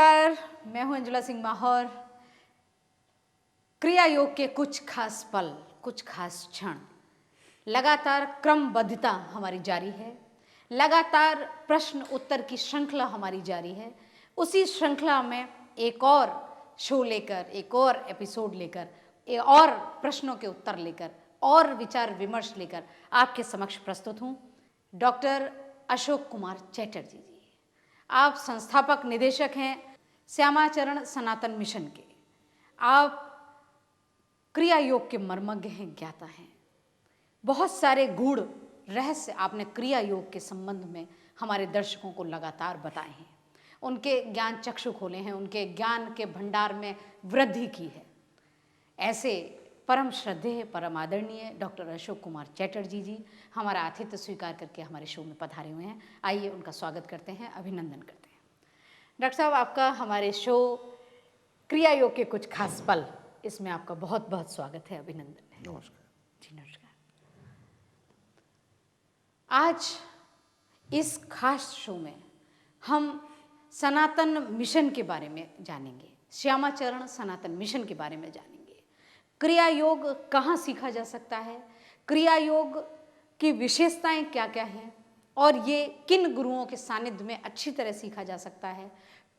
नमस्कार, मैं हूं अंजुला सिंह माहौर। क्रिया योग के कुछ खास पल, कुछ खास क्षण, लगातार क्रमबद्धता हमारी जारी है। लगातार प्रश्न उत्तर की श्रृंखला हमारी जारी है। उसी श्रृंखला में एक और शो लेकर, एक और एपिसोड लेकर, एक और प्रश्नों के उत्तर लेकर, और विचार विमर्श लेकर आपके समक्ष प्रस्तुत हूं। डॉक्टर अशोक कुमार चैटर्जी जी, आप संस्थापक निदेशक हैं श्यामाचरण सनातन मिशन के। आप क्रिया योग के मर्मज्ञ हैं, ज्ञाता हैं। बहुत सारे गूढ़ रहस्य आपने क्रिया योग के संबंध में हमारे दर्शकों को लगातार बताए हैं, उनके ज्ञान चक्षु खोले हैं, उनके ज्ञान के भंडार में वृद्धि की है। ऐसे परम श्रद्धेय, परम आदरणीय डॉक्टर अशोक कुमार चैटर्जी जी हमारा आतिथ्य स्वीकार करके हमारे शो में पधारे हुए हैं। आइए उनका स्वागत करते हैं, अभिनंदन करते हैं। डॉक्टर साहब, आपका हमारे शो क्रिया योग के कुछ खास पल, इसमें आपका बहुत बहुत स्वागत है, अभिनंदन है। नमस्कार जी, नमस्कार। आज इस खास शो में हम सनातन मिशन के बारे में जानेंगे, श्यामाचरण सनातन मिशन के बारे में जानेंगे। क्रिया योग कहाँ सीखा जा सकता है, क्रिया योग की विशेषताएं क्या क्या हैं, और ये किन गुरुओं के सानिध्य में अच्छी तरह सीखा जा सकता है,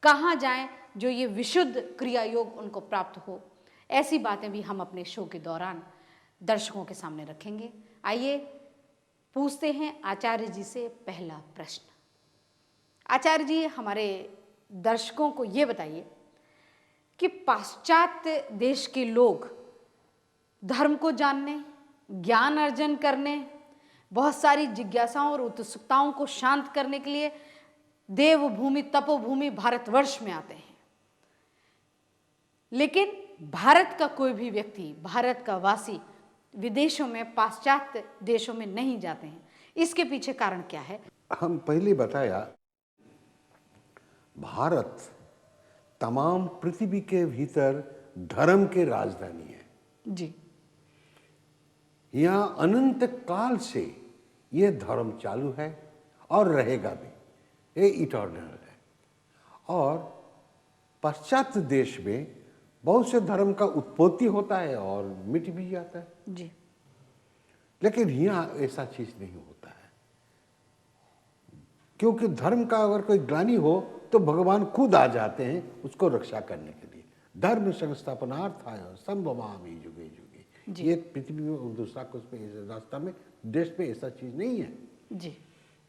कहाँ जाएं जो ये विशुद्ध क्रिया योग उनको प्राप्त हो। ऐसी बातें भी हम अपने शो के दौरान दर्शकों के सामने रखेंगे। आइए पूछते हैं आचार्य जी से पहला प्रश्न। आचार्य जी, हमारे दर्शकों को ये बताइए कि पाश्चात्य देश के लोग धर्म को जानने, ज्ञान अर्जन करने, बहुत सारी जिज्ञासाओं और उत्सुकताओं को शांत करने के लिए देवभूमि, तपोभूमि भारतवर्ष में आते हैं, लेकिन भारत का कोई भी व्यक्ति, भारत का वासी विदेशों में, पाश्चात्य देशों में नहीं जाते हैं। इसके पीछे कारण क्या है? हम पहले बताया, भारत तमाम पृथ्वी के भीतर धर्म के राजधानी है जी। यहाँ अनंत काल से ये धर्म चालू है और रहेगा भी, ये इटर्नल है। और पाश्चात्य देश में बहुत से धर्म का उत्पत्ति होता है और मिट भी जाता है जी। लेकिन यहाँ ऐसा चीज नहीं होता है, क्योंकि धर्म का अगर कोई ग्लानि हो तो भगवान खुद आ जाते हैं उसको रक्षा करने के लिए। धर्म संस्थापनार्थाय संभवामि युगे युगे। ये पृथ्वी में दूसरा कुछ पे रास्ता में, देश में ऐसा चीज नहीं है जी।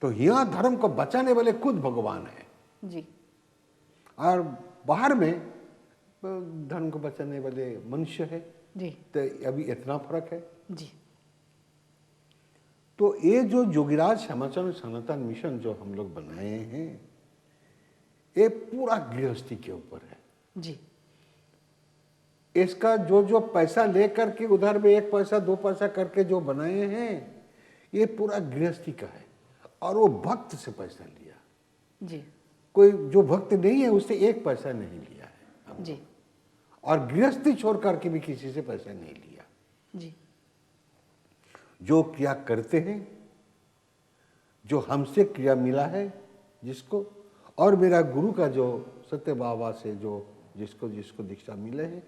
तो यहाँ धर्म को बचाने वाले खुद भगवान है जी। और बाहर में धर्म को बचाने वाले मनुष्य है जी। तो अभी इतना फर्क है जी। तो ये जो योगीराज श्यामाचरण सनातन मिशन जो हम लोग बनाए हैं, ये पूरा गृहस्थी के ऊपर है जी। इसका जो जो पैसा लेकर के उधर में 1 पैसा 2 पैसा करके जो बनाए हैं, ये पूरा गृहस्थी का है। और वो भक्त से पैसा लिया जी। कोई जो भक्त नहीं है उससे 1 पैसा नहीं लिया है जी। और गृहस्थी छोड़ करके भी किसी से पैसा नहीं लिया। जी। जो क्रिया करते हैं, जो हमसे क्रिया मिला है जिसको, और मेरा गुरु का जो सत्य बाबा से जो जिसको जिसको दीक्षा मिले है,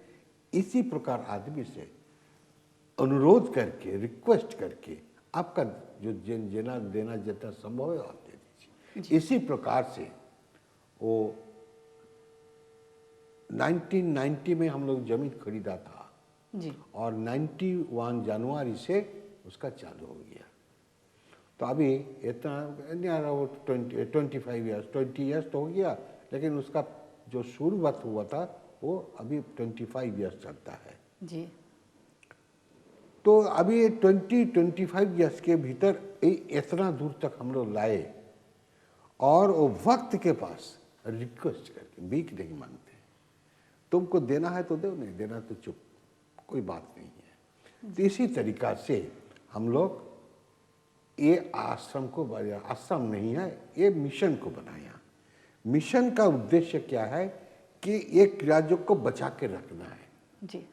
इसी प्रकार आदमी से अनुरोध करके, रिक्वेस्ट करके आपका जो जेना देना जितना संभव है आप दे दीजिए। इसी प्रकार से वो 1990 में हम लोग जमीन खरीदा था जी। और 91 जनवरी से उसका चालू हो गया। तो अभी इतना 20 ईयर्स तो हो गया, लेकिन उसका जो शुरुआत हुआ था वो अभी 25 ईयर्स चलता है जी। तो अभी 25 ईयर्स के भीतर इतना दूर तक हम लोग लाए और वो वक्त के पास रिक्वेस्ट करके, भीख नहीं मांगते, तुमको देना है तो दो, नहीं देना तो चुप, कोई बात नहीं है। तो इसी तरीका से हम लोग ये आश्रम को बनाया, आश्रम नहीं है, ये मिशन को बनाया। मिशन का उद्देश्य क्या है कि ये क्रियायोग को बचा के रखना है जी।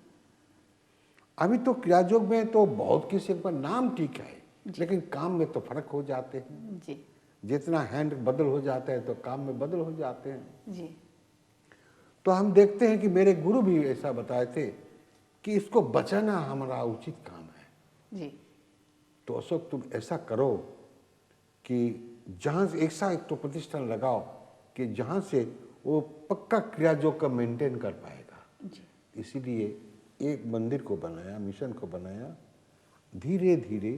अभी तो क्रियायोग में तो बहुत किसी का नाम ठीक है, लेकिन काम में तो फर्क हो जाते हैं जी। जितना हैंड बदल हो जाता है तो काम में बदल हो जाते हैं। जी। तो हम देखते हैं कि मेरे गुरु भी ऐसा बताए थे कि इसको बचाना हमारा उचित काम है। जी। तो अशोक तुम ऐसा करो कि जहाँ से ऐसा एक तो प्रतिष्ठान लगाओ कि जहाँ से वो पक्का क्रिया योग का मेंटेन कर पाएगा। जी। इसीलिए एक मंदिर को बनाया, मिशन को बनाया, धीरे धीरे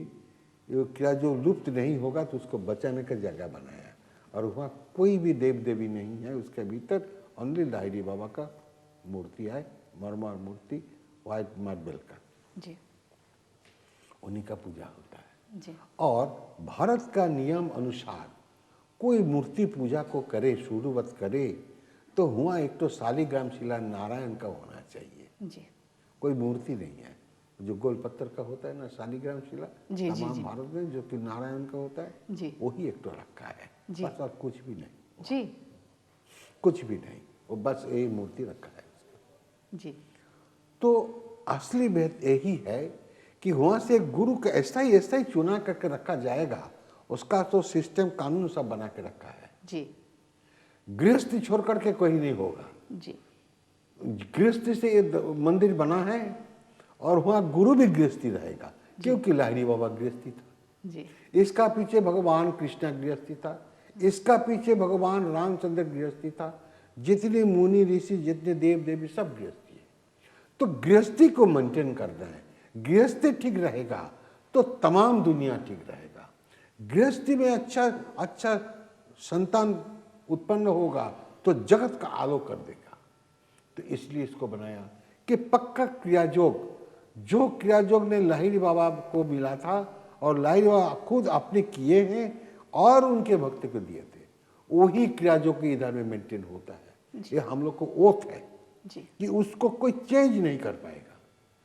ये क्रिया जो लुप्त नहीं होगा तो उसको बचाने का जगह बनाया। और वहाँ कोई भी देव देवी नहीं है, उसके भीतर ओनली लाहिड़ी बाबा का मूर्ति है, मरमर मूर्ति, वाइट मार्बल का। जी। उन्हीं का पूजा होता है। जी। और भारत का नियम अनुसार कोई मूर्ति पूजा को करे, शुरुआत करे, तो हुआ एक तो शालिग्राम शिला नारायण का होना चाहिए। जी। कोई मूर्ति नहीं है, जो गोल पत्थर का होता है ना शालिग्राम शिला, जी, जी, तमाम जी। भारत में जो कि नारायण का होता है, जी। वही एक तो रखा है, जी। बस और कुछ भी नहीं। जी। कुछ भी नहीं, वो बस यही मूर्ति रखा है। जी। तो असली बात यही है कि वहाँ से गुरु का ऐसा ही चुना करके रखा जाएगा, उसका तो सिस्टम कानून सब बना के रखा है। जी। गृहस्थी छोड़ करके कोई नहीं होगा। जी। गृहस्थी से ये मंदिर बना है और वहाँ गुरु भी गृहस्थी रहेगा, क्योंकि लाहिड़ी बाबा गृहस्थी था। जी। इसका पीछे भगवान कृष्ण गृहस्थी था, इसका पीछे भगवान रामचंद्र गृहस्थी था, जितने मुनि ऋषि, जितने देव देवी सब गृहस्थी है। तो गृहस्थी को मेंटेन करना है। गृहस्थी ठीक रहेगा तो तमाम दुनिया ठीक रहेगा। गृहस्थी में अच्छा संतान उत्पन्न होगा तो जगत का आलोक कर देगा। तो इसलिए इसको बनाया कि पक्का क्रियायोग, जो क्रियायोग ने लाहिड़ी बाबा को मिला था और लाहिड़ी बाबा खुद अपने किए हैं और उनके भक्त को दिए थे, वही क्रियायोग के इधर में मेंटेन होता है। ये हम लोग को ओथ है जी। कि उसको कोई चेंज नहीं कर पाएगा।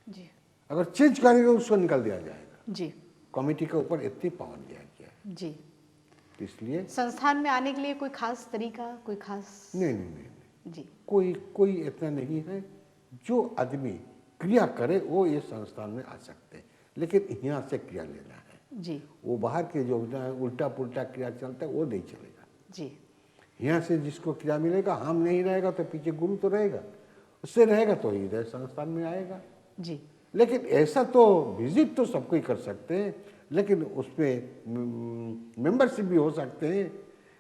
जी। अगर चेंज करेगा उसको निकाल दिया जाएगा। जी। कमेटी के ऊपर इतनी पावर दिया गया है। जी। तो इसलिए संस्थान में आने के लिए कोई खास तरीका, कोई खास? नहीं, जी। कोई इतना नहीं है। जो आदमी क्रिया करे वो ये संस्थान में आ सकते हैं, लेकिन यहाँ से क्रिया लेना है। जी। वो बाहर के जो उल्टा पुल्टा क्रिया चलता है वो नहीं चलेगा। जी। यहाँ से जिसको क्रिया मिलेगा, हम नहीं रहेगा तो पीछे गुरु तो रहेगा, उससे रहेगा तो इधर संस्थान में आएगा। जी। लेकिन ऐसा तो विजिट तो सबको ही कर सकते हैं, लेकिन उसमें मेंबरशिप भी हो सकते हैं,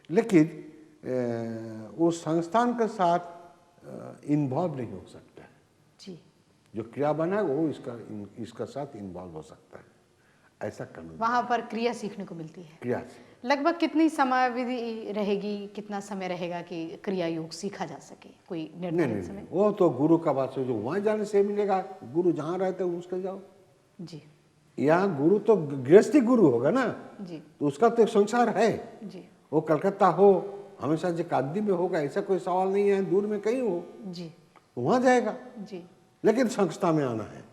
लेकिन वो संस्थान के साथ इन्वॉल्व नहीं हो सकता है। जी। जो क्रिया बना है वो इसका साथ इन्वॉल्व हो सकता है, ऐसा कानून। वहाँ पर क्रिया सीखने को मिलती है। क्रिया से लगभग कितनी समयावधि रहेगी, कितना समय रहेगा कि क्रिया योग सीखा जा सके? कोई निर्धारित समय? वो तो गुरु का बात है, जो वहाँ जाने से मिलेगा। गुरु जहाँ रहते हैं उसके जाओ। जी। यहाँ गुरु तो गृहस्थी गुरु होगा ना, जी। तो उसका तो एक संसार है। जी। वो कलकत्ता हो, हमेशा जकादी में होगा ऐसा कोई सवाल नहीं है, दूर में कहीं हो जी। वहाँ जाएगा, जी। लेकिन संस्था में आना है।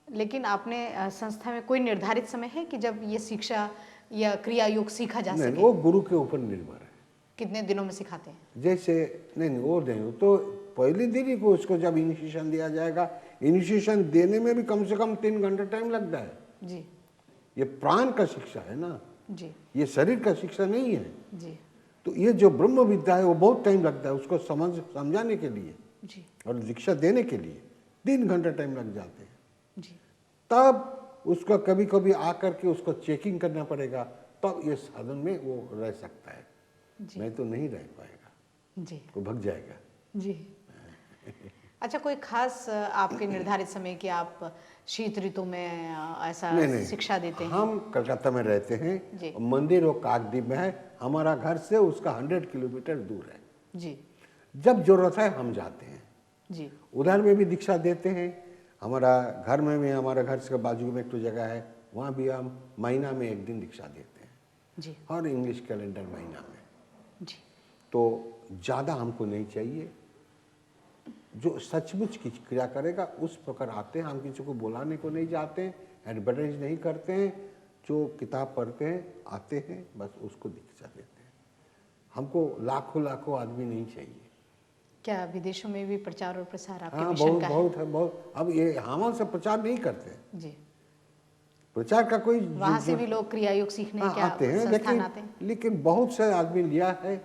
लेकिन आपने संस्था में कोई निर्धारित समय है कि जब ये शिक्षा या क्रिया योग सीखा जा नहीं, सके? वो गुरु के ऊपर निर्भर है। कितने दिनों में सिखाते हैं? जैसे नहीं वो नहीं, तो पहले दिन ही को उसको जब इनिशिएशन दिया जाएगा, इनिशिएशन देने में भी कम से कम 3 घंटे टाइम लगता है। जी। ये प्राण का शिक्षा है ना, जी। ये शरीर का शिक्षा नहीं है। जी। तो ये जो ब्रह्म विद्या है वो बहुत टाइम लगता है उसको समझाने के लिए जी। और दीक्षा देने के लिए 3 घंटे टाइम लग जाते हैं। जी। तब उसका कभी कभी आकर के उसको चेकिंग करना पड़ेगा, तब ये साधन में वो रह सकता है। जी। नहीं तो नहीं रह पाएगा, जी। वो भाग जाएगा। जी। अच्छा, कोई खास आपके निर्धारित समय कि आप शीत ऋतु में ऐसा नहीं, शिक्षा देते हैं? हम कलकत्ता में रहते जी। हैं, मंदिर वो काकद्वीप में है, हमारा घर से उसका 100 किलोमीटर दूर है। जी। जब जरूरत है हम जाते हैं। जी। उधर में भी दीक्षा देते हैं। हमारा घर में भी, हमारा घर के बाजू में एक तो जगह है, वहाँ भी हम महीना में 1 दिन दीक्षा देते हैं। जी। और इंग्लिश कैलेंडर महीना में। जी। तो ज़्यादा हमको नहीं चाहिए, जो सचमुच की क्रिया करेगा उस प्रकार आते हैं। हम किसी को बुलाने को नहीं जाते हैं, एडवर्टाइज नहीं करते हैं। जो किताब पढ़ते हैं आते हैं, बस उसको दीक्षा देते हैं। हमको लाखों आदमी नहीं चाहिए। क्या विदेशों में भी प्रचार और प्रसार आपके हाँ, मिशन का बहुत है, बहुत। अब ये हम से प्रचार नहीं करते हैं। जी। प्रचार का कोई वहाँ से भी लोग क्रिया योग सीखने हाँ, क्या आते हैं, संस्थान आते हैं? लेकिन बहुत से आदमी लिया है,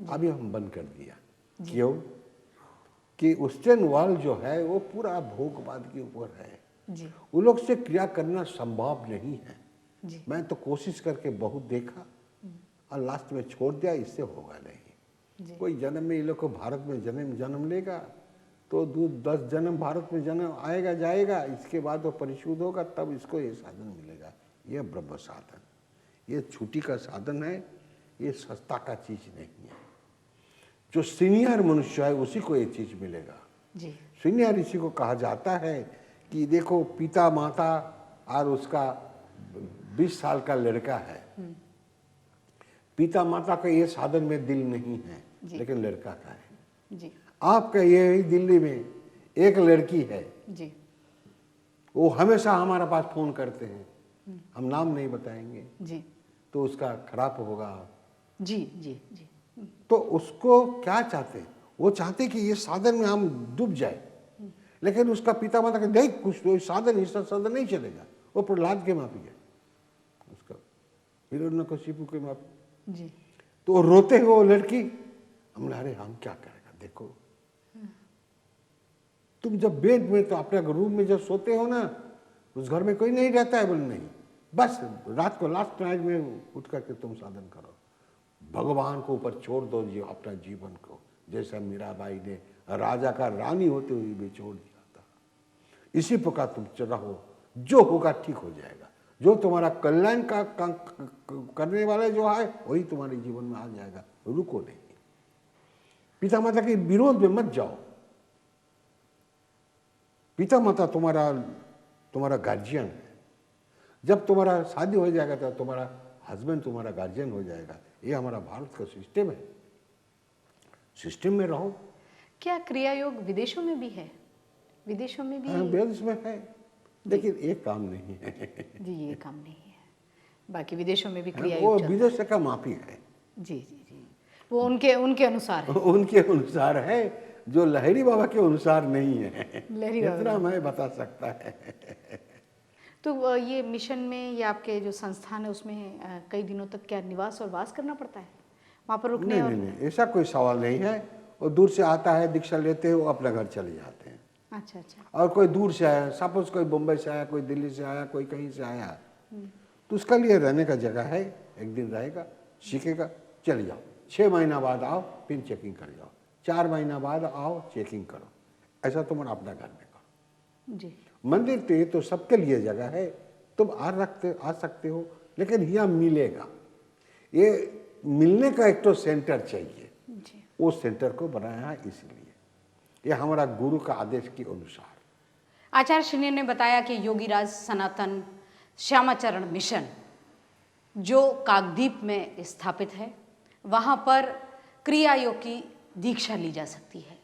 अभी हम बंद कर दिया। क्यों? कि वेस्टर्न वर्ल्ड जो है वो पूरा भोगवाद के ऊपर है। जी उन लोग से क्रिया करना संभव नहीं है। जी मैं तो कोशिश करके बहुत देखा और लास्ट में छोड़ दिया, इससे होगा नहीं। जी कोई जन्म में ये लोग को भारत में जन्म लेगा तो 10 जन्म भारत में जन्म आएगा जाएगा, इसके बाद वो परिशुद्ध होगा, तब इसको ये साधन मिलेगा। ये ब्रह्म साधन, ये छुट्टी का साधन है, ये सस्ता का चीज नहीं है। जो सीनियर मनुष्य है उसी को ये चीज मिलेगा। जी सीनियर इसी को कहा जाता है कि देखो पिता माता और उसका 20 साल का लड़का है, पिता माता का ये साधन में दिल नहीं है लेकिन लड़का का है। जी आपका ये दिल्ली में एक लड़की है, जी वो हमेशा हमारे पास फोन करते हैं, हम नाम नहीं बताएंगे जी तो उसका खराब होगा। जी जी जी तो उसको क्या चाहते हैं, वो चाहते कि ये साधन में हम डूब जाए, लेकिन उसका पिता माता के नहीं, कुछ तो साधन इसका साधन नहीं चलेगा। वो प्रहलाद के मापी है, उसका हिरण्यकशिपु के मापी। जी तो रोते हुए वो लड़की, हम बोले अरे हम क्या करेगा, देखो तुम जब बेड में तो अपने रूम में जब सोते हो ना, उस घर में कोई नहीं रहता है। बोले नहीं, बस रात को लास्ट नाइट में उठ करके तुम साधन करो, भगवान को ऊपर छोड़ दो जी अपना जीवन को, जैसा मीराबाई ने राजा का रानी होते हुए भी छोड़ दिया था। इसी प्रकार तुम रहो, जो होगा ठीक हो जाएगा। जो तुम्हारा कल्याण का करने वाला जो है वही तुम्हारे जीवन में आ जाएगा, रुको नहीं। पिता माता के विरोध में मत जाओ। पिता माता तुम्हारा गार्जियन है। जब तुम्हारा शादी हो जाएगा तो तुम्हारा हस्बैंड तुम्हारा गार्जियन हो जाएगा। ये हमारा भारत का सिस्टम है, सिस्टम में रहो। क्या क्रिया योग विदेशों में भी है? विदेशों में भी? हाँ, विदेश में है, लेकिन एक काम नहीं है। जी ये काम नहीं है, बाकी विदेशों में भी हाँ, क्रिया वो योग चलता विदेश का माफी है। है। जी जी जी, वो उनके अनुसार है। उनके अनुसार है, जो लहरी बाबा के अनुसार नहीं है। लहरी बाबा। इतना मैं बता सकता है। तो ये मिशन में या आपके जो संस्थान है उसमें कई दिनों तक क्या निवास और वास करना पड़ता है वहाँ पर रुकने? नहीं नहीं नहीं, ऐसा कोई सवाल नहीं है। वो दूर से आता है, दीक्षा लेते हैं, वो अपना घर चले जाते हैं। अच्छा अच्छा। और कोई दूर से आया, सपोज कोई मुंबई से आया, कोई दिल्ली से आया, कोई कहीं से आया, तो उसका लिए रहने का जगह है। एक दिन रहेगा, सीखेगा, चले जाओ। 6 महीना बाद आओ, फिर चेकिंग कर जाओ। 4 महीना बाद आओ, चेकिंग करो। ऐसा तुम अपना घर में करो। जी मंदिर तो सबके लिए जगह है, तुम आ सकते हो, लेकिन यहाँ मिलेगा। ये मिलने का एक तो सेंटर चाहिए, जी। वो सेंटर को बनाया है इसलिए। ये हमारा गुरु का आदेश के अनुसार। आचार्य श्री ने बताया कि योगीराज सनातन श्यामाचरण मिशन जो काकद्वीप में स्थापित है, वहाँ पर क्रिया योग की दीक्षा ली जा सकती है।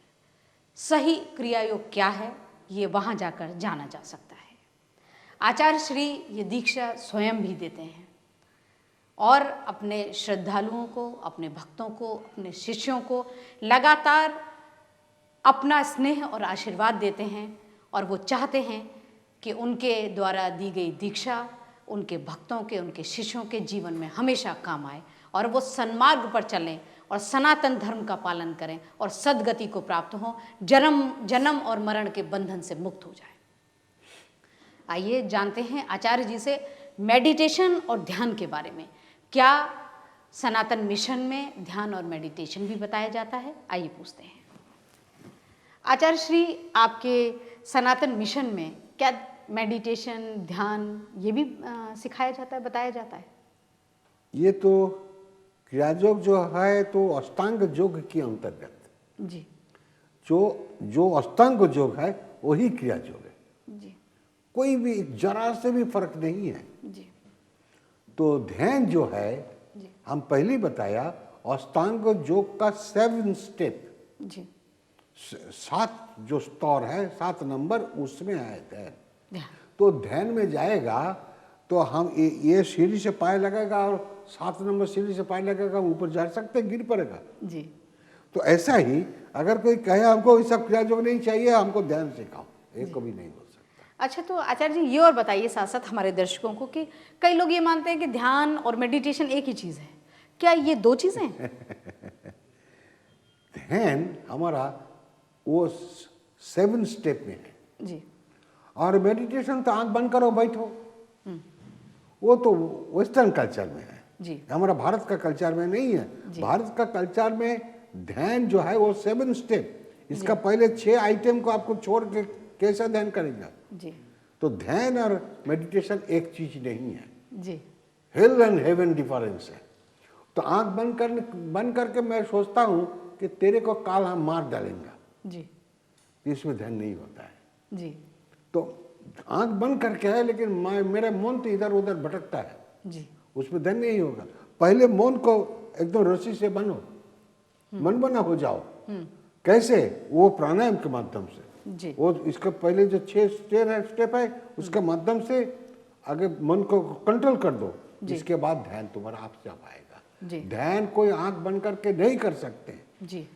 सही क्रिया योग क्या है ये वहाँ जाकर जाना जा सकता है। आचार्य श्री ये दीक्षा स्वयं भी देते हैं और अपने श्रद्धालुओं को, अपने भक्तों को, अपने शिष्यों को लगातार अपना स्नेह और आशीर्वाद देते हैं और वो चाहते हैं कि उनके द्वारा दी गई दीक्षा उनके भक्तों के, उनके शिष्यों के जीवन में हमेशा काम आए और वो सन्मार्ग पर चलें और सनातन धर्म का पालन करें और सद्गति को प्राप्त हों, जन्म और मरण के बंधन से मुक्त हो जाए। आइए जानते हैं आचार्य जी से मेडिटेशन और ध्यान के बारे में। क्या सनातन मिशन में ध्यान और मेडिटेशन भी बताया जाता है? आइए पूछते हैं। आचार्य श्री, आपके सनातन मिशन में क्या मेडिटेशन, ध्यान ये भी सिखाया जाता है, बताया जाता है? ये तो क्रिया योग जो है तो अष्टांग योग के अंतर्गत जी। जो अष्टांग योग है वही क्रिया योग है। जी कोई भी जरा से भी फर्क नहीं है। जी तो ध्यान जो है, जी हम पहले बताया अष्टांग योग का 7 स्टेप, जी 7 जो स्तर है, 7 नंबर उसमें है ध्यान। ध्यान। तो ध्यान में जाएगा तो हम ये सीढ़ी से पाए लगेगा और 7 नंबर सीढ़ी से पाए लगेगा, ऊपर जा सकते, गिर पड़ेगा। जी। तो ऐसा ही अगर कोई कहे हमको ये सब क्रिया योग नहीं चाहिए, हमको ध्यान सिखाओ, ये कभी नहीं बोल सकता। अच्छा, तो आचार्य जी ये और बताइए साथ साथ हमारे दर्शकों को कि कई लोग ये मानते हैं कि ध्यान और मेडिटेशन एक ही चीज़ है। क्या ये 2 चीज़ें हैं? ध्यान हमारा वो 7 स्टेप में है। जी और मेडिटेशन तो आंख बंद करो बैठो, वो तो वेस्टर्न कल्चर में है, जी हमारा भारत का कल्चर में नहीं है। भारत का कल्चर में ध्यान जो है वो 7 स्टेप, इसका पहले 6 आइटम को आपको छोड़ के कैसा ध्यान करेगा। जी तो ध्यान और मेडिटेशन एक चीज नहीं है, जी हेल एंड हेवन डिफरेंस है। तो आंख बंद करके मैं सोचता हूँ कि तेरे को काल हम मार डालेंगे, जी इसमें ध्यान नहीं होता है। जी तो आंख बंद करके है, लेकिन मेरा मन तो इधर उधर भटकता है, जी उसमें ध्यान नहीं होगा। पहले मन को एकदम रस्सी से बनो, मन बना हो जाओ। कैसे? वो प्राणायाम के माध्यम से। जी वो इसका पहले जो 6 स्टेप है उसके माध्यम से आगे मन को कंट्रोल कर दो, इसके बाद ध्यान तुम्हारा आप से आप आएगा। जी ध्यान कोई आंख बंद करके नहीं कर सकते, जी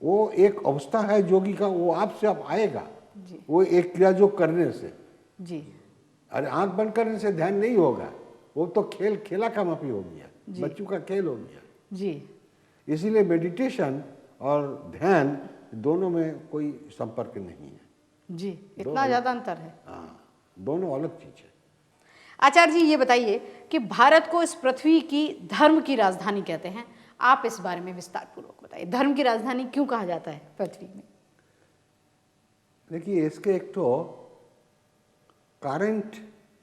वो एक अवस्था है योगी का, वो आप से आप आएगा। जी वो एक क्रिया जो करने से, जी अरे आंख बंद करने से ध्यान नहीं होगा, वो तो खेला का माफी हो गया, बच्चों का खेल हो गया। जी इसीलिए मेडिटेशन और ध्यान दोनों में कोई संपर्क नहीं है। जी इतना ज़्यादा अंतर है। हाँ, दोनों अलग चीज है। आचार्य जी ये बताइए कि भारत को इस पृथ्वी की धर्म की राजधानी कहते हैं, आप इस बारे में विस्तार पूर्वक बताइए, धर्म की राजधानी क्यों कहा जाता है पृथ्वी में? देखिए, इसके एक तो करंट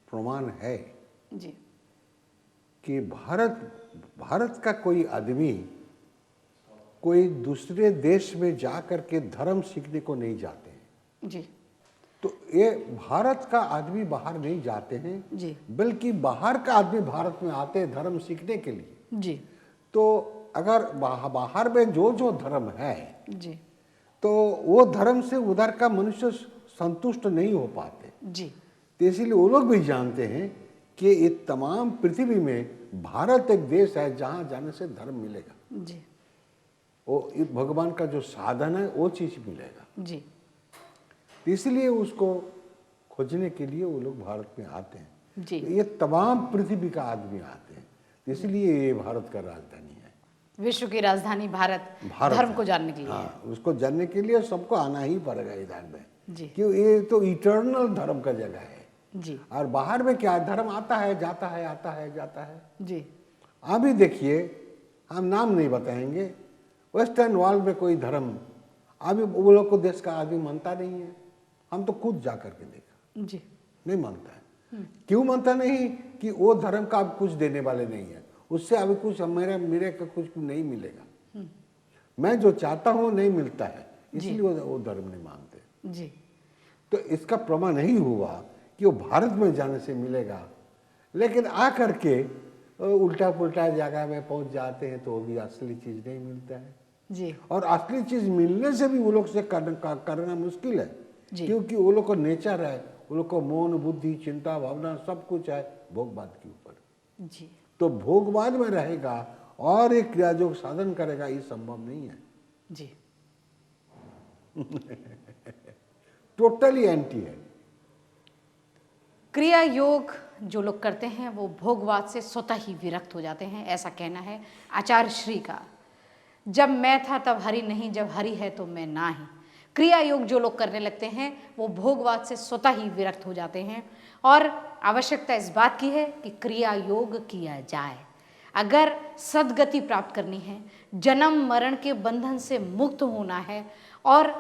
प्रमाण है जी कि भारत का कोई आदमी कोई दूसरे देश में जा कर के धर्म सीखने को नहीं जाते हैं। जी तो ये भारत का आदमी बाहर नहीं जाते हैं जी बल्कि बाहर का आदमी भारत में आते हैं धर्म सीखने के लिए। जी तो अगर बाहर में जो धर्म है जी तो वो धर्म से उधर का मनुष्य संतुष्ट नहीं हो पाते। जी तो इसीलिए वो लोग भी जानते हैं कि ये तमाम पृथ्वी में भारत एक देश है जहाँ जाने से धर्म मिलेगा, जी वो भगवान का जो साधन है वो चीज मिलेगा। जी इसलिए उसको खोजने के लिए वो लोग भारत में आते हैं। जी ये तमाम पृथ्वी का आदमी आते हैं, इसलिए ये भारत का राजधानी है। विश्व की राजधानी भारत भारत धर्म है। को जानने के लिए। हाँ, उसको जानने के लिए सबको आना ही पड़ेगा इधर में, जी क्यों ये तो इटर्नल धर्म का जगह है। जी और बाहर में क्या धर्म आता है जाता है, आता है जाता है। जी अभी देखिए, हम नाम नहीं बताएंगे, वेस्टर्न वर्ल्ड में कोई धर्म अभी वो लोग को देश का आदमी मानता नहीं है। हम तो खुद जा करके देखा, जी नहीं मानता है। क्यों मानता नहीं? कि वो धर्म का अब कुछ देने वाले नहीं है, उससे अभी कुछ मेरे का कुछ नहीं मिलेगा। मैं जो चाहता हूँ नहीं मिलता है, इसलिए वो धर्म नहीं मानते। जी तो इसका प्रमाण नहीं हुआ कि वो भारत में जाने से मिलेगा, लेकिन आ करके उल्टा पुल्टा जगह में पहुंच जाते हैं तो वो भी असली चीज नहीं मिलता है। जी और असली चीज मिलने से भी वो लोग से करना मुश्किल है, जी। क्योंकि वो लोग को नेचर है, वो लोग को मौन बुद्धि चिंता भावना सब कुछ है भोगवाद के ऊपर। जी तो भोगवाद में रहेगा और एक क्रिया जो साधन करेगा, ये संभव नहीं है। जी टोटली एंटी है। क्रिया योग जो लोग करते हैं वो भोगवाद से स्वतः ही विरक्त हो जाते हैं, ऐसा कहना है आचार्य श्री का। जब मैं था तब हरि नहीं, जब हरि है तो मैं ना ही। क्रिया योग जो लोग करने लगते हैं वो भोगवाद से स्वतः ही विरक्त हो जाते हैं, और आवश्यकता इस बात की है कि क्रिया योग किया जाए। अगर सद्गति प्राप्त करनी है, जन्म मरण के बंधन से मुक्त होना है और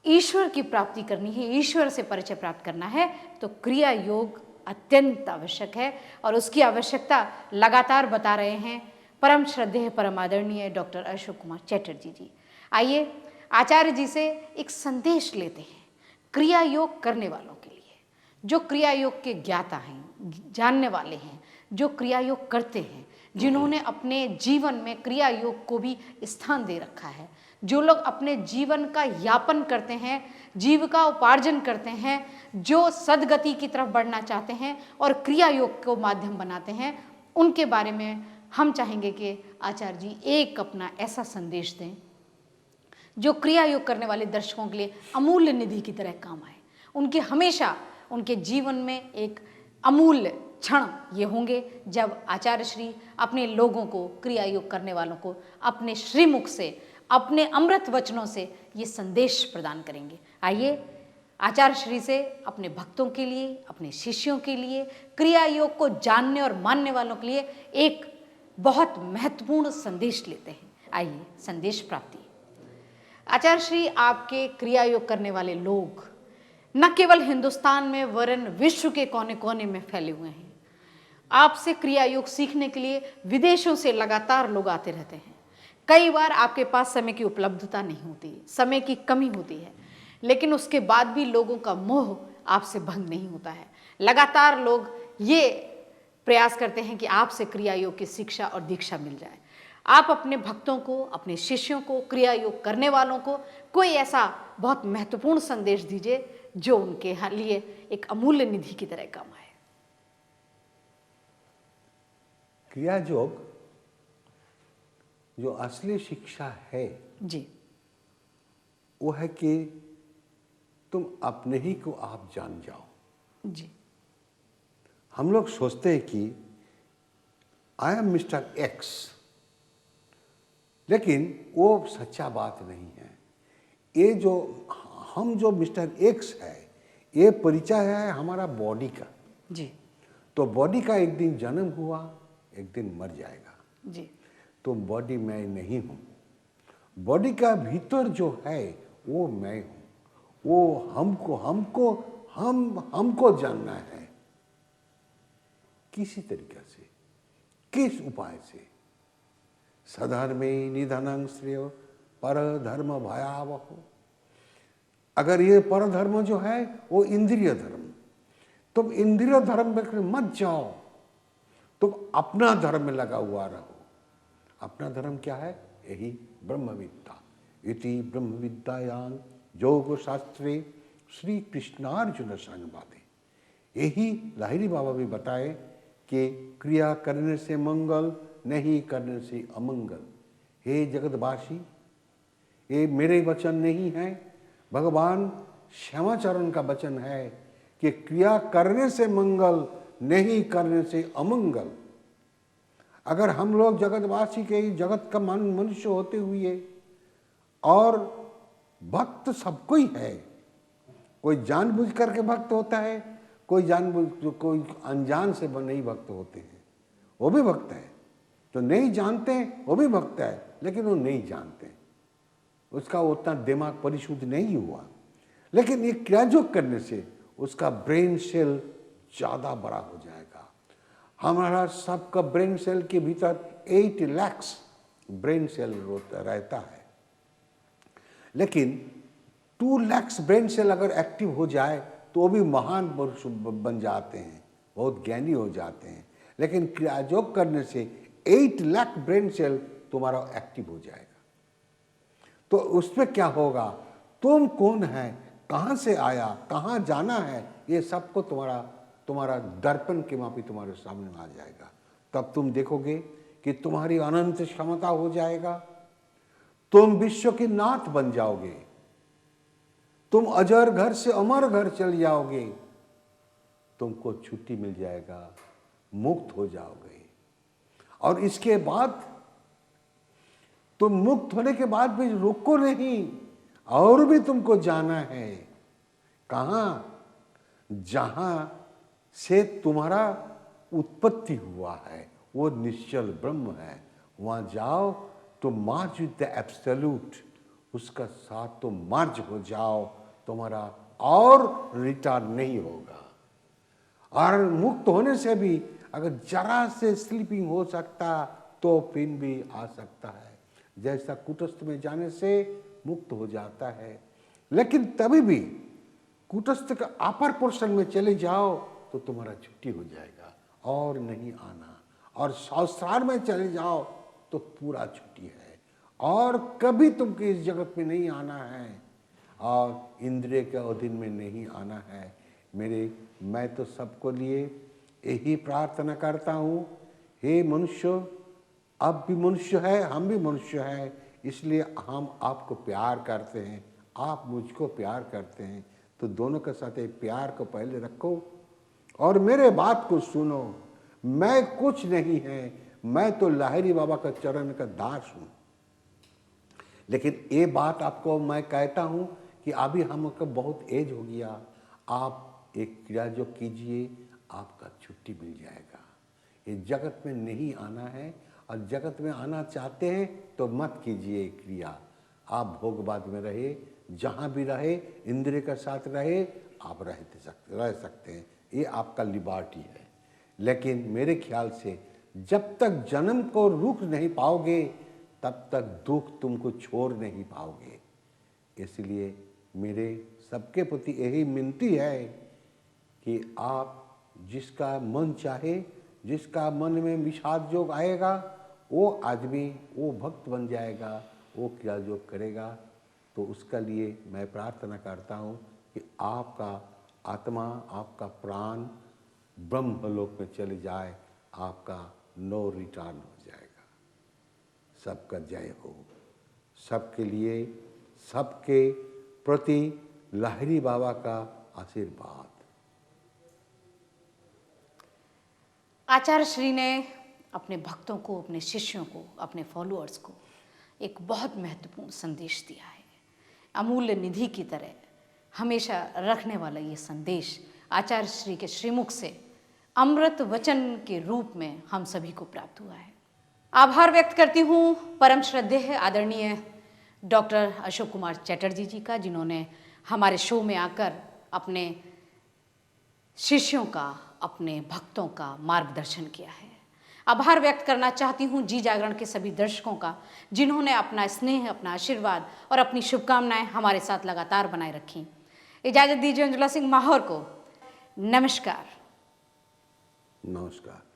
ईश्वर की प्राप्ति करनी है, ईश्वर से परिचय प्राप्त करना है, तो क्रिया योग अत्यंत आवश्यक है। और उसकी आवश्यकता लगातार बता रहे हैं परम श्रद्धेय परम आदरणीय डॉक्टर अशोक कुमार चैटर्जी जी। आइए आचार्य जी से एक संदेश लेते हैं क्रिया योग करने वालों के लिए, जो क्रिया योग के ज्ञाता हैं, जानने वाले हैं, जो क्रिया योग करते हैं, जिन्होंने अपने जीवन में क्रिया योग को भी स्थान दे रखा है, जो लोग अपने जीवन का यापन करते हैं, जीविका उपार्जन करते हैं, जो सद्गति की तरफ बढ़ना चाहते हैं और क्रिया योग को माध्यम बनाते हैं, उनके बारे में हम चाहेंगे कि आचार्य जी एक अपना ऐसा संदेश दें जो क्रिया योग करने वाले दर्शकों के लिए अमूल्य निधि की तरह काम आए। उनके हमेशा उनके जीवन में एक अमूल्य क्षण ये होंगे जब आचार्य श्री अपने लोगों को, क्रिया योग करने वालों को अपने श्रीमुख से अपने अमृत वचनों से ये संदेश प्रदान करेंगे। आइए आचार्य श्री से अपने भक्तों के लिए, अपने शिष्यों के लिए, क्रिया योग को जानने और मानने वालों के लिए एक बहुत महत्वपूर्ण संदेश लेते हैं। आइए संदेश प्राप्ति। आचार्य श्री आपके क्रिया योग करने वाले लोग न केवल हिंदुस्तान में वरन विश्व के कोने कोने में फैले हुए हैं। आपसे क्रिया योग सीखने के लिए विदेशों से लगातार लोग आते रहते हैं। कई बार आपके पास समय की उपलब्धता नहीं होती, समय की कमी होती है, लेकिन उसके बाद भी लोगों का मोह आपसे भंग नहीं होता है। लगातार लोग ये प्रयास करते हैं कि आपसे क्रिया योग की शिक्षा और दीक्षा मिल जाए। आप अपने भक्तों को, अपने शिष्यों को, क्रिया योग करने वालों को कोई ऐसा बहुत महत्वपूर्ण संदेश दीजिए जो उनके लिए एक अमूल्य निधि की तरह काम आए। क्रिया योग जो असली शिक्षा है जी, वो है कि तुम अपने ही को आप जान जाओ। जी, हम लोग सोचते हैं कि आई एम मिस्टर एक्स, लेकिन वो सच्चा बात नहीं है। ये जो हम जो मिस्टर एक्स है, ये परिचय है हमारा बॉडी का। जी, तो बॉडी का एक दिन जन्म हुआ, एक दिन मर जाएगा। जी, तो बॉडी मैं नहीं हूँ। बॉडी का भीतर जो है वो मैं हूँ। वो हमको जानना है। किसी तरीके से, किस उपाय से? सधर्मे निधनं श्रेय परधर्म भयावह। अगर ये परधर्म जो है वो इंद्रिय धर्म, तुम इंद्रिय धर्म में मत जाओ, तुम अपना धर्म में लगा हुआ रहो। अपना धर्म क्या है? यही ब्रह्मविद्या। इति ब्रह्मविद्यायां योग शास्त्रे श्री कृष्णार्जुन संवादे। यही लाहिरी बाबा भी बताए कि क्रिया करने से मंगल, नहीं करने से अमंगल। हे जगतवासी, ये मेरे वचन नहीं है, भगवान श्यामाचरण का वचन है कि क्रिया करने से मंगल, नहीं करने से अमंगल। अगर हम लोग जगतवासी के जगत का मनुष्य होते हुए, और भक्त सबको ही है, कोई जानबूझ करके भक्त होता है, कोई अनजान से नहीं भक्त होते हैं, वो भी भक्त है। जो नहीं जानते हैं वो भी भक्त है, लेकिन वो नहीं जानते, उसका उतना दिमाग परिशुद्ध नहीं हुआ। लेकिन ये क्रिया योग करने से उसका ब्रेन सेल ज़्यादा बड़ा हो जाएगा। हमारा सबका ब्रेन सेल के भीतर 8 लाख ब्रेन सेल रहता है, लेकिन 2 लाख ब्रेन सेल अगर एक्टिव हो जाए तो भी महान पुरुष बन जाते हैं, बहुत ज्ञानी हो जाते हैं। लेकिन क्रिया योग करने से 8 लाख ब्रेन सेल तुम्हारा एक्टिव हो जाएगा। तो उसमें क्या होगा? तुम कौन है, कहाँ से आया, कहाँ जाना है, ये सबको तुम्हारा दर्पण के मापी तुम्हारे सामने आ जाएगा। तब तुम देखोगे कि तुम्हारी अनंत क्षमता हो जाएगा। तुम विश्व के नाथ बन जाओगे। तुम अजर घर से अमर घर चल जाओगे। तुमको छुट्टी मिल जाएगा, मुक्त हो जाओगे। और इसके बाद तुम मुक्त होने के बाद भी रुको नहीं, और भी तुमको जाना है। कहाँ? जहां से तुम्हारा उत्पत्ति हुआ है, वो निश्चल ब्रह्म है। वहां जाओ तो मार्च विद द एब्सोल्यूट, उसका साथ तो मार्च हो जाओ, तुम्हारा और रिटर्न नहीं होगा। और मुक्त होने से भी अगर जरा से स्लीपिंग हो सकता तो फिर भी आ सकता है। जैसा कुटस्थ में जाने से मुक्त हो जाता है, लेकिन तभी भी कुटस्थ का अपर पोर्शन में चले जाओ तो तुम्हारा छुट्टी हो जाएगा और नहीं आना। और संसार में चले जाओ तो पूरा छुट्टी है, और कभी तुमको इस जगत में नहीं आना है, और इंद्रिय के अधीन में नहीं आना है। मैं तो सबको लिए यही प्रार्थना करता हूँ, हे मनुष्य, आप भी मनुष्य है, हम भी मनुष्य हैं, इसलिए हम आपको प्यार करते हैं, आप मुझको प्यार करते हैं। तो दोनों के साथ एक प्यार को पहले रखो और मेरे बात को सुनो। मैं कुछ नहीं है, मैं तो लाहिरी बाबा का चरण का दास हूँ। लेकिन ये बात आपको मैं कहता हूँ कि अभी हमको बहुत एज हो गया, आप एक क्रिया जो कीजिए, आपका छुट्टी मिल जाएगा। ये जगत में नहीं आना है, और जगत में आना चाहते हैं तो मत कीजिए क्रिया। आप भोगवाद में रहे, जहाँ भी रहे, इंद्रिय के साथ रहे, आप रह सकते हैं, ये आपका लिबर्टी है। लेकिन मेरे ख्याल से जब तक जन्म को रोक नहीं पाओगे, तब तक दुख तुमको छोड़ नहीं पाओगे। इसलिए मेरे सबके प्रति यही विनती है कि आप जिसका मन चाहे, जिसका मन में विषाद योग आएगा, वो आदमी, वो भक्त बन जाएगा, वो क्रिया योग करेगा। तो उसका लिए मैं प्रार्थना करता हूँ कि आपका आत्मा, आपका प्राण ब्रह्मलोक में चले जाए, आपका नो रिटर्न हो जाएगा। सबका जय हो। सबके लिए, सबके प्रति लाहिरी बाबा का आशीर्वाद। आचार्य श्री ने अपने भक्तों को, अपने शिष्यों को, अपने फॉलोअर्स को एक बहुत महत्वपूर्ण संदेश दिया है। अमूल्य निधि की तरह हमेशा रखने वाला ये संदेश आचार्य श्री के श्रीमुख से अमृत वचन के रूप में हम सभी को प्राप्त हुआ है। आभार व्यक्त करती हूँ परम श्रद्धेय आदरणीय डॉक्टर अशोक कुमार चैटर्जी जी का, जिन्होंने हमारे शो में आकर अपने शिष्यों का, अपने भक्तों का मार्गदर्शन किया है। आभार व्यक्त करना चाहती हूँ जी जागरण के सभी दर्शकों का, जिन्होंने अपना स्नेह, अपना आशीर्वाद और अपनी शुभकामनाएं हमारे साथ लगातार बनाए रखी। इजाज़त दीजिए अंजुला सिंह माहौर को। नमस्कार। नमस्कार।